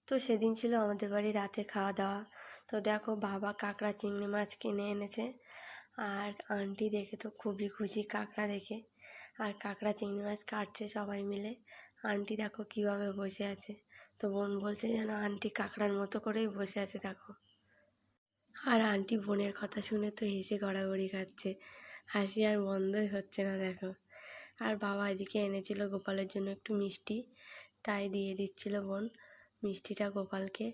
তো সেদিন ছিল আমাদের বাড়ি রাতের খাওয়া দাওয়া। তো দেখো বাবা কাঁকড়া চিংড়ি মাছ কিনে এনেছে, আর আন্টি দেখে তো খুবই খুশি কাঁকড়া দেখে। আর কাঁকড়া চিংড়ি মাছ কাটছে সবাই মিলে। আন্টি দেখো কীভাবে বসে আছে, তো বোন বলছে যেন আন্টি কাঁকড়ার মতো করেই বসে আছে দেখো। আর আন্টি বোনের কথা শুনে তো হেসে গড়াগড়ি খাচ্ছে, হাসি আর বন্ধই হচ্ছে না দেখো। আর বাবা এদিকে এনেছিল গোপালের জন্য একটু মিষ্টি, তাই দিয়ে দিচ্ছিল বোন মিষ্টিটা গোপালকে।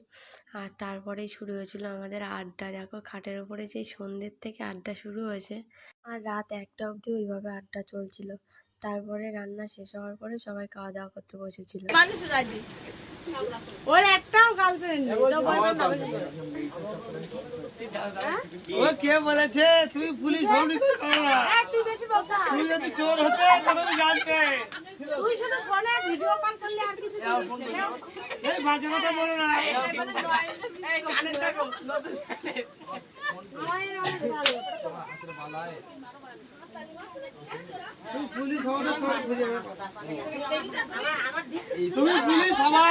আর তারপরেই শুরু হয়েছিল আমাদের আড্ডা। দেখো খাটের ওপরে সেই সন্ধ্যের থেকে আড্ডা শুরু হয়েছে, আর রাত 1টা অবধি ওইভাবে আড্ডা চলছিল। তারপরে রান্না শেষ হওয়ার পরে সবাই খাওয়া দাওয়া করতে বসেছিল। ওর একটাও গার্লফ্রেন্ড নেই। ও কে বলেছে তুই পুলিশ হবি কি করো না? তুই বেশি বলতা। তুই যদি চোর হতে তবে তুই জানতে। তুই শুধু ফোনে ভিডিও কল করলে আর কিছু করিস না। এই বাজে কথা বলো না। এই কানেরটা নতুন কানের। আমার অনেক ভালো। তুই পুলিশ হওয়ার চোর খুঁজে বের কর। তুমি পুলিশ হবা।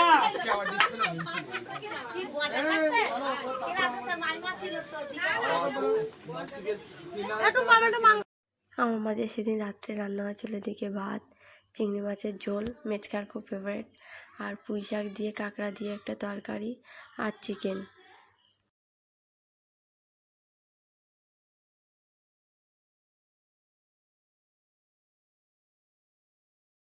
আমার মাঝে সেদিন রাত্রে রান্না হয়েছিল এদিকে ভাত, চিংড়ি মাছের ঝোল, মেচকার খুব ফেভারিট, আর পুঁই শাক দিয়ে কাঁকড়া দিয়ে একটা তরকারি, আর চিকেন।